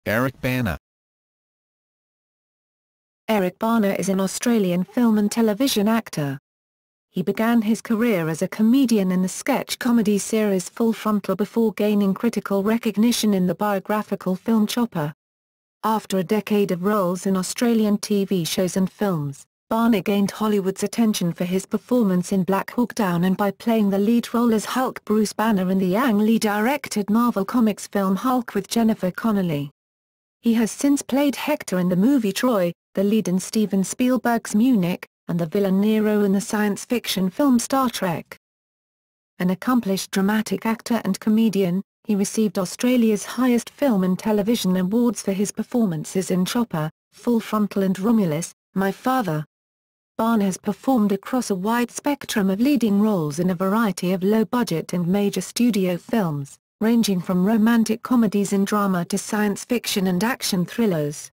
Bana. Eric Bana is an Australian film and television actor. He began his career as a comedian in the sketch comedy series Full Frontal before gaining critical recognition in the biographical film Chopper. After a decade of roles in Australian TV shows and films, Bana gained Hollywood's attention for his performance in Black Hawk Down and by playing the lead role as Hulk Bruce Banner in the Ang Lee-directed Marvel Comics film Hulk with Jennifer Connelly. He has since played Hector in the movie Troy, the lead in Steven Spielberg's Munich, and the villain Nero in the science fiction film Star Trek. An accomplished dramatic actor and comedian, he received Australia's highest film and television awards for his performances in Chopper, Full Frontal and Romulus, My Father. Bana has performed across a wide spectrum of leading roles in a variety of low-budget and major studio films, ranging from romantic comedies and drama to science fiction and action thrillers.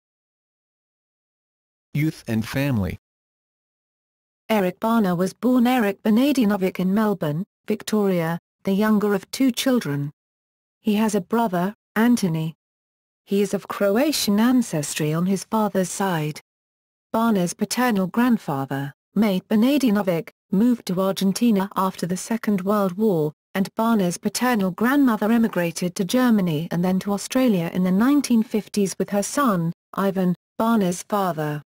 Youth and family. Eric Bana was born Eric Benadinovic in Melbourne, Victoria, the younger of two children. He has a brother, Anthony. He is of Croatian ancestry on his father's side. Bana's paternal grandfather, Mate Benadinovic, moved to Argentina after the Second World War, and Bana's paternal grandmother emigrated to Germany and then to Australia in the 1950s with her son, Ivan, Bana's father.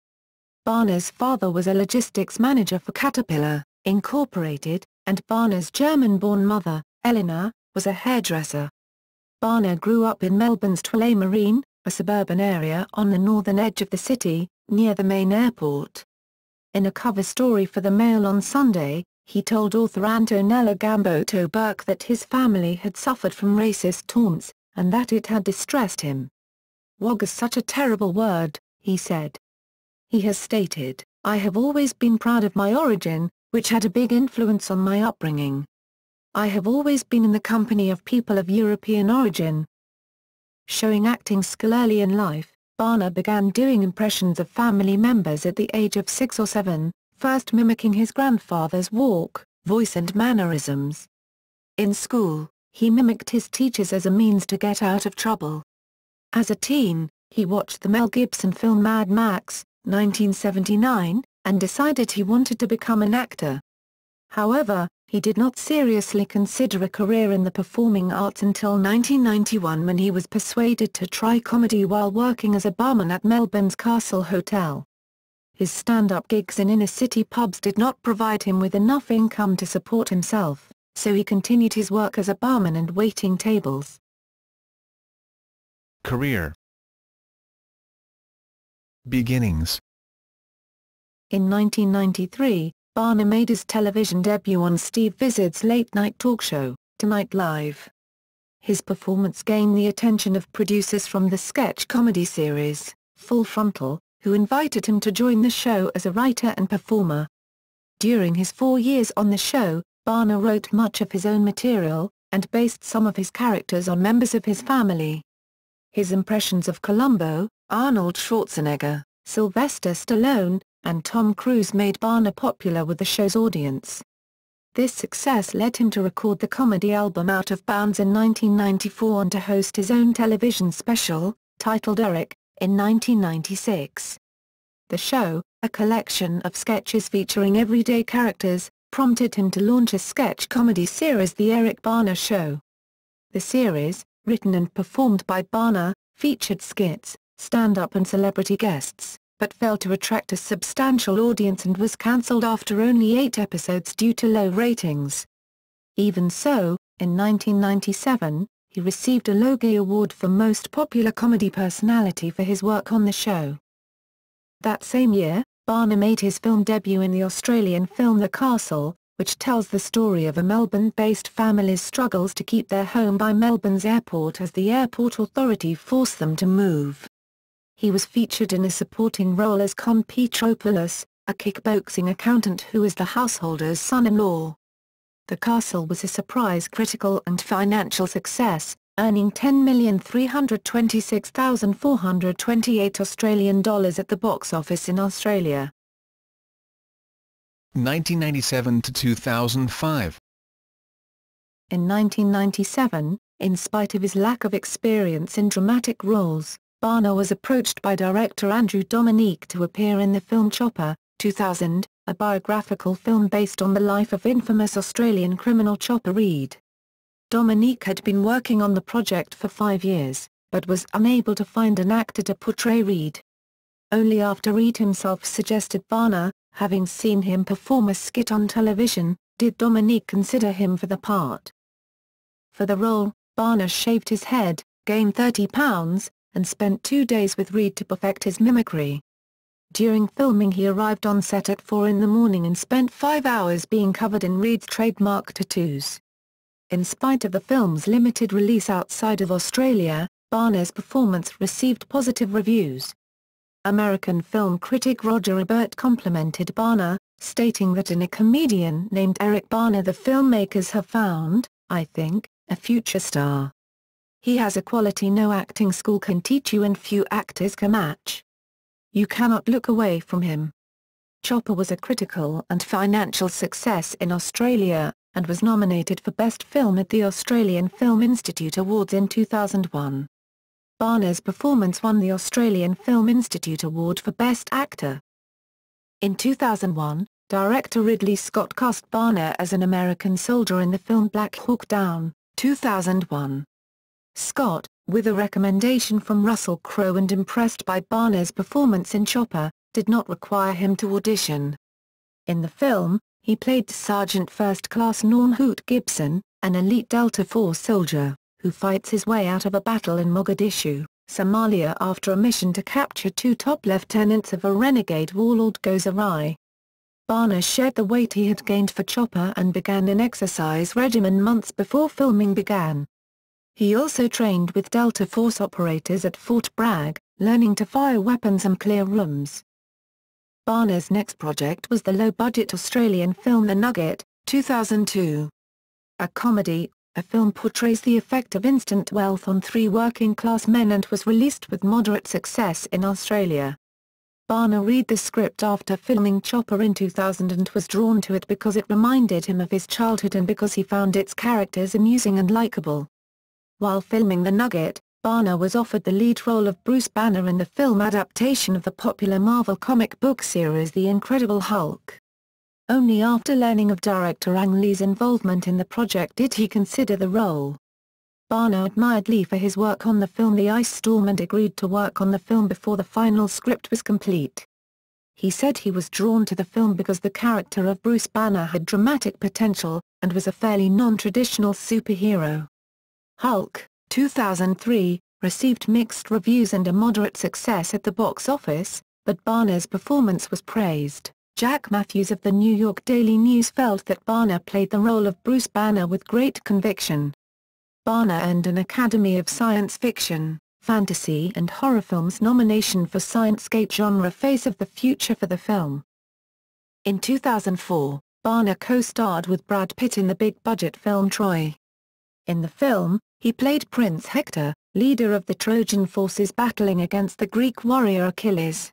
Bana's father was a logistics manager for Caterpillar, Incorporated, and Bana's German-born mother, Eleanor, was a hairdresser. Bana grew up in Melbourne's Tullamarine, a suburban area on the northern edge of the city, near the main airport. In a cover story for the Mail on Sunday, he told author Antonella Gamboto Burke that his family had suffered from racist taunts, and that it had distressed him. "Wog is such a terrible word," he said. He has stated, "I have always been proud of my origin, which had a big influence on my upbringing. I have always been in the company of people of European origin." Showing acting skill early in life, Bana began doing impressions of family members at the age of 6 or 7, first mimicking his grandfather's walk, voice and mannerisms. In school, he mimicked his teachers as a means to get out of trouble. As a teen, he watched the Mel Gibson film Mad Max, 1979, and decided he wanted to become an actor. However, he did not seriously consider a career in the performing arts until 1991 when he was persuaded to try comedy while working as a barman at Melbourne's Castle Hotel. His stand-up gigs in inner-city pubs did not provide him with enough income to support himself, so he continued his work as a barman and waiting tables. Career. Beginnings. In 1993, Bana made his television debut on Steve Vizard's late-night talk show, Tonight Live. His performance gained the attention of producers from the sketch comedy series, Full Frontal, who invited him to join the show as a writer and performer. During his 4 years on the show, Bana wrote much of his own material, and based some of his characters on members of his family. His impressions of Columbo, Arnold Schwarzenegger, Sylvester Stallone, and Tom Cruise made Bana popular with the show's audience. This success led him to record the comedy album Out of Bounds in 1994 and to host his own television special, titled Eric, in 1996. The show, a collection of sketches featuring everyday characters, prompted him to launch a sketch comedy series The Eric Bana Show. The series, written and performed by Bana, featured skits, stand-up and celebrity guests, but failed to attract a substantial audience and was cancelled after only 8 episodes due to low ratings. Even so, in 1997, he received a Logie Award for Most Popular Comedy Personality for his work on the show. That same year, Bana made his film debut in the Australian film The Castle, which tells the story of a Melbourne-based family's struggles to keep their home by Melbourne's airport as the airport authority forced them to move. He was featured in a supporting role as Con Petropoulos, a kickboxing accountant who is the householder's son-in-law. The Castle was a surprise critical and financial success, earning $10,326,428 Australian dollars at the box office in Australia. 1997 to 2005. In 1997, in spite of his lack of experience in dramatic roles, Bana was approached by director Andrew Dominique to appear in the film Chopper, 2000, a biographical film based on the life of infamous Australian criminal Chopper Read. Dominique had been working on the project for 5 years, but was unable to find an actor to portray Read. Only after Read himself suggested Bana, having seen him perform a skit on television, did Dominique consider him for the part. For the role, Bana shaved his head, gained 30 pounds, and spent 2 days with Read to perfect his mimicry. During filming he arrived on set at 4 in the morning and spent 5 hours being covered in Read's trademark tattoos. In spite of the film's limited release outside of Australia, Bana's performance received positive reviews. American film critic Roger Ebert complimented Bana, stating that in a comedian named Eric Bana the filmmakers have found, I think, a future star. He has a quality no acting school can teach you and few actors can match. You cannot look away from him. Chopper was a critical and financial success in Australia, and was nominated for Best Film at the Australian Film Institute Awards in 2001. Bana's performance won the Australian Film Institute Award for Best Actor. In 2001, director Ridley Scott cast Bana as an American soldier in the film Black Hawk Down, 2001. Scott, with a recommendation from Russell Crowe and impressed by Bana's performance in Chopper, did not require him to audition. In the film, he played Sergeant First Class Norm Hoot Gibson, an elite Delta Force soldier, who fights his way out of a battle in Mogadishu, Somalia after a mission to capture 2 top lieutenants of a renegade warlord goes awry. Bana shared the weight he had gained for Chopper and began an exercise regimen months before filming began. He also trained with Delta Force operators at Fort Bragg, learning to fire weapons and clear rooms. Bana's next project was the low-budget Australian film The Nugget, 2002. A comedy, the film portrays the effect of instant wealth on 3 working-class men and was released with moderate success in Australia. Bana read the script after filming Chopper in 2000 and was drawn to it because it reminded him of his childhood and because he found its characters amusing and likeable. While filming The Nugget, Bana was offered the lead role of Bruce Banner in the film adaptation of the popular Marvel comic book series The Incredible Hulk. Only after learning of director Ang Lee's involvement in the project did he consider the role. Bana admired Lee for his work on the film The Ice Storm and agreed to work on the film before the final script was complete. He said he was drawn to the film because the character of Bruce Banner had dramatic potential, and was a fairly non-traditional superhero. Hulk, 2003, received mixed reviews and a moderate success at the box office, but Bana's performance was praised. Jack Matthews of the New York Daily News felt that Bana played the role of Bruce Banner with great conviction. Bana earned an Academy of Science Fiction, Fantasy and Horror Films nomination for Science-Gate genre Face of the Future for the film. In 2004, Bana co-starred with Brad Pitt in the big-budget film Troy. In the film, he played Prince Hector, leader of the Trojan forces battling against the Greek warrior Achilles.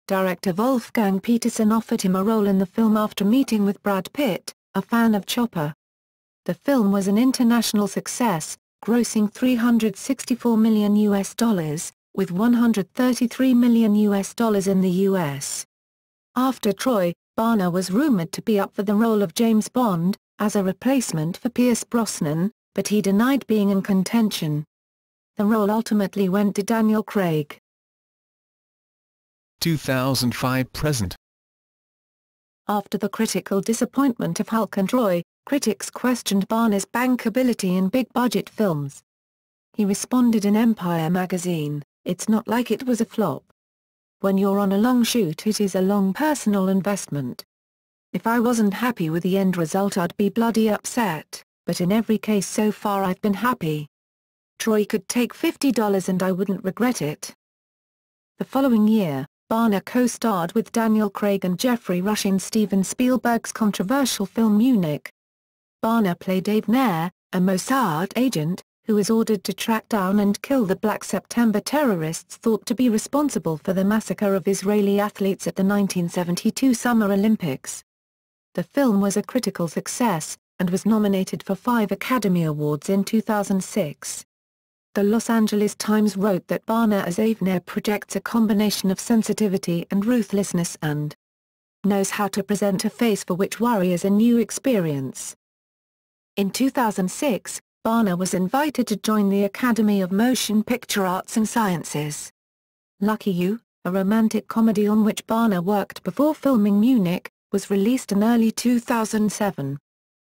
Director Wolfgang Petersen offered him a role in the film after meeting with Brad Pitt, a fan of Chopper. The film was an international success, grossing $364 million, with $133 million in the US. After Troy, Bana was rumored to be up for the role of James Bond, as a replacement for Pierce Brosnan, but he denied being in contention. The role ultimately went to Daniel Craig. 2005 present. After the critical disappointment of Hulk and Troy, critics questioned Bana's bankability in big-budget films. He responded in Empire magazine, "It's not like it was a flop. When you're on a long shoot it is a long personal investment. If I wasn't happy with the end result I'd be bloody upset, but in every case so far I've been happy. Troy could take $50 and I wouldn't regret it." The following year, Bana co-starred with Daniel Craig and Jeffrey Rush in Steven Spielberg's controversial film Munich. Bana played Dave Nair, a Mossad agent, who is ordered to track down and kill the Black September terrorists thought to be responsible for the massacre of Israeli athletes at the 1972 Summer Olympics. The film was a critical success, and was nominated for 5 Academy Awards in 2006. The Los Angeles Times wrote that Bana as Avner projects a combination of sensitivity and ruthlessness and knows how to present a face for which worry is a new experience. In 2006, Bana was invited to join the Academy of Motion Picture Arts and Sciences. Lucky You, a romantic comedy on which Bana worked before filming Munich, was released in early 2007.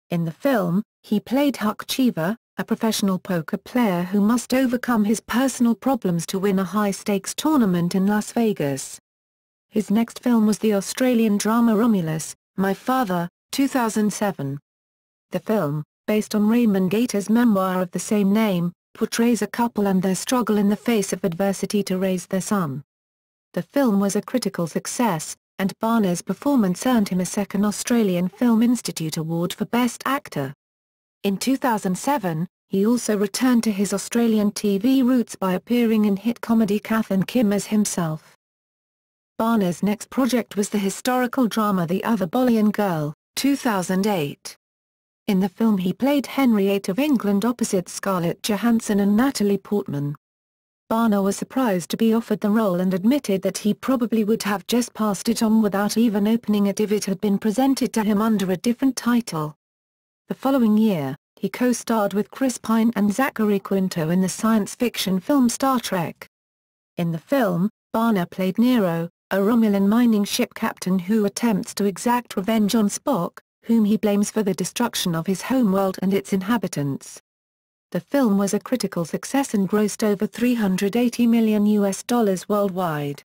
In the film, he played Huck Cheever, a professional poker player who must overcome his personal problems to win a high-stakes tournament in Las Vegas. His next film was the Australian drama Romulus, My Father, 2007. The film, based on Raymond Gator's memoir of the same name, portrays a couple and their struggle in the face of adversity to raise their son. The film was a critical success, and Bana's performance earned him a second Australian Film Institute Award for Best Actor. In 2007, he also returned to his Australian TV roots by appearing in hit comedy Kath and Kim as himself. Bana's next project was the historical drama The Other Boleyn Girl, 2008. In the film he played Henry VIII of England opposite Scarlett Johansson and Natalie Portman. Bana was surprised to be offered the role and admitted that he probably would have just passed it on without even opening it if it had been presented to him under a different title. The following year, he co-starred with Chris Pine and Zachary Quinto in the science fiction film Star Trek. In the film, Bana played Nero, a Romulan mining ship captain who attempts to exact revenge on Spock, whom he blames for the destruction of his homeworld and its inhabitants. The film was a critical success and grossed over $380 million worldwide.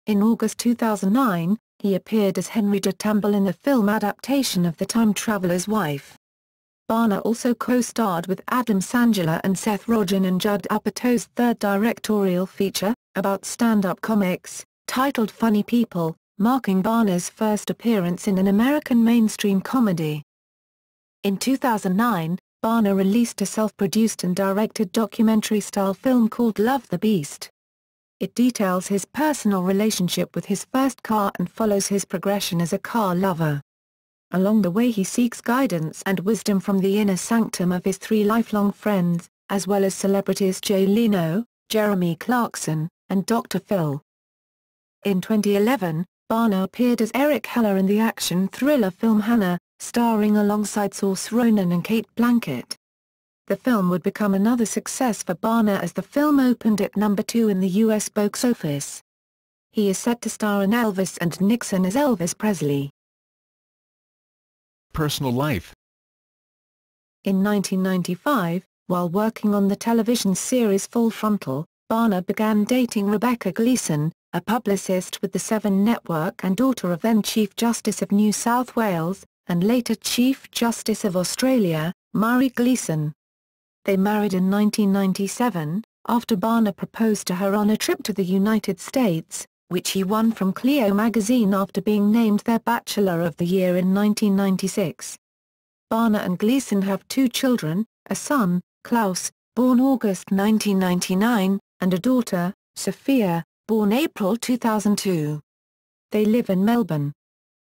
In August 2009, he appeared as Henry de Tamble in the film adaptation of The Time Traveler's Wife. Bana also co-starred with Adam Sandler and Seth Rogen in Judd Apatow's third directorial feature, about stand-up comics, titled Funny People, marking Bana's first appearance in an American mainstream comedy. In 2009, Bana released a self-produced and directed documentary-style film called Love the Beast. It details his personal relationship with his first car and follows his progression as a car lover. Along the way he seeks guidance and wisdom from the inner sanctum of his three lifelong friends, as well as celebrities Jay Leno, Jeremy Clarkson, and Dr. Phil. In 2011, Bana appeared as Eric Heller in the action thriller film Hannah, starring alongside Saoirse Ronan and Kate Blanchett. The film would become another success for Bana as the film opened at number 2 in the U.S. box office. He is set to star in Elvis and Nixon as Elvis Presley. Personal life. In 1995, while working on the television series Full Frontal, Bana began dating Rebecca Gleeson, a publicist with the Seven Network and daughter of then Chief Justice of New South Wales, and later Chief Justice of Australia, Murray Gleeson. They married in 1997, after Bana proposed to her on a trip to the United States, which he won from Clio magazine after being named their Bachelor of the Year in 1996. Bana and Gleeson have 2 children, a son, Klaus, born August 1999, and a daughter, Sophia, born April 2002. They live in Melbourne.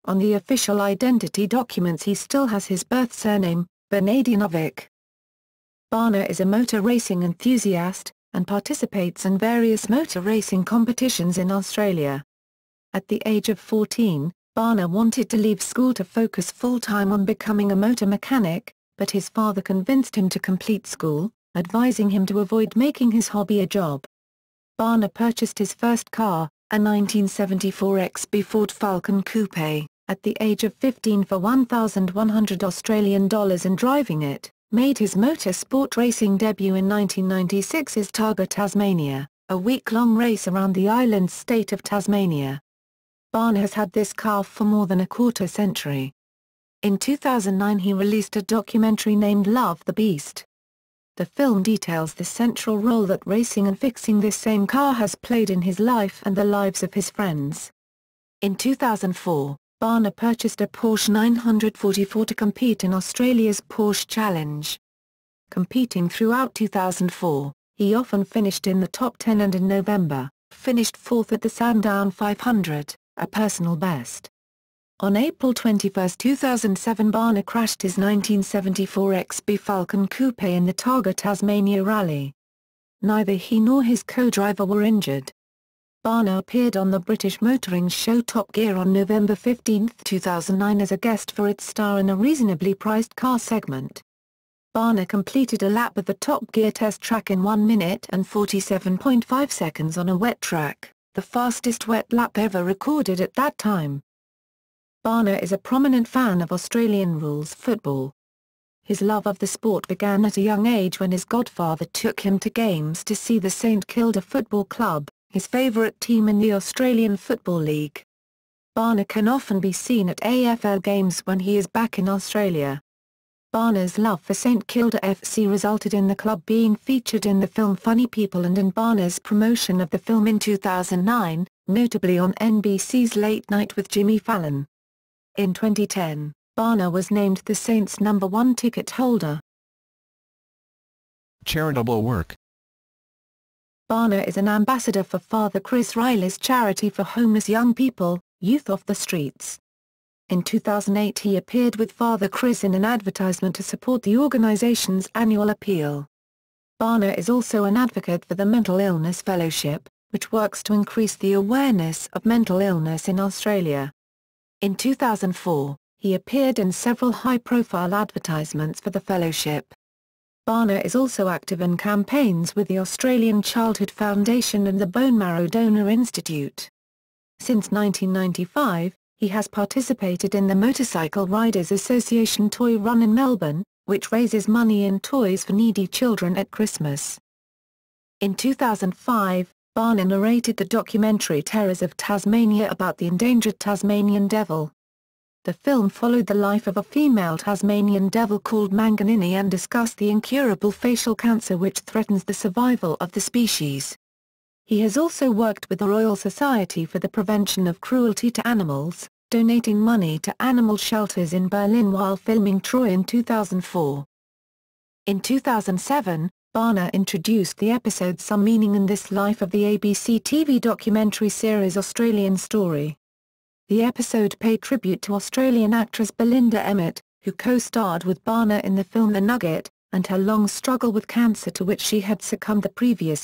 On the official identity documents he still has his birth surname, Benadianovic. Bana is a motor racing enthusiast, and participates in various motor racing competitions in Australia. At the age of 14, Bana wanted to leave school to focus full-time on becoming a motor mechanic, but his father convinced him to complete school, advising him to avoid making his hobby a job. Bana purchased his first car, a 1974 XB Ford Falcon Coupe, at the age of 15 for $1,100 and driving it, made his motorsport racing debut in 1996's Targa Tasmania, a week-long race around the island state of Tasmania. Bana has had this car for more than a quarter century. In 2009 he released a documentary named Love the Beast. The film details the central role that racing and fixing this same car has played in his life and the lives of his friends. In 2004, Bana purchased a Porsche 944 to compete in Australia's Porsche Challenge. Competing throughout 2004, he often finished in the top 10 and in November, finished 4th at the Sandown 500, a personal best. On April 21, 2007 Bana crashed his 1974 XB Falcon Coupe in the Targa Tasmania Rally. neither he nor his co-driver were injured. Bana appeared on the British motoring show Top Gear on November 15, 2009 as a guest for its star in a reasonably priced car segment. Bana completed a lap of the Top Gear test track in 1 minute and 47.5 seconds on a wet track, the fastest wet lap ever recorded at that time. Bana is a prominent fan of Australian rules football. His love of the sport began at a young age when his godfather took him to games to see the St Kilda Football Club, his favourite team in the Australian Football League. Bana can often be seen at AFL games when he is back in Australia. Bana's love for St Kilda FC resulted in the club being featured in the film Funny People and in Bana's promotion of the film in 2009, notably on NBC's Late Night with Jimmy Fallon. In 2010, Bana was named the Saints' #1 ticket holder. Charitable work. Bana is an ambassador for Father Chris Riley's charity for homeless young people, Youth Off the Streets. In 2008 he appeared with Father Chris in an advertisement to support the organization's annual appeal. Bana is also an advocate for the Mental Illness Fellowship, which works to increase the awareness of mental illness in Australia. In 2004, he appeared in several high-profile advertisements for the fellowship. Bana is also active in campaigns with the Australian Childhood Foundation and the Bone Marrow Donor Institute. Since 1995, he has participated in the Motorcycle Riders Association Toy Run in Melbourne, which raises money in toys for needy children at Christmas. In 2005, Bana narrated the documentary Terrors of Tasmania about the endangered Tasmanian devil. The film followed the life of a female Tasmanian devil called Manganini and discussed the incurable facial cancer which threatens the survival of the species. He has also worked with the Royal Society for the Prevention of Cruelty to Animals, donating money to animal shelters in Berlin while filming Troy in 2004. In 2007, Bana introduced the episode Some Meaning in This Life of the ABC TV documentary series Australian Story. The episode paid tribute to Australian actress Belinda Emmett, who co-starred with Bana in the film The Nugget, and her long struggle with cancer to which she had succumbed the previous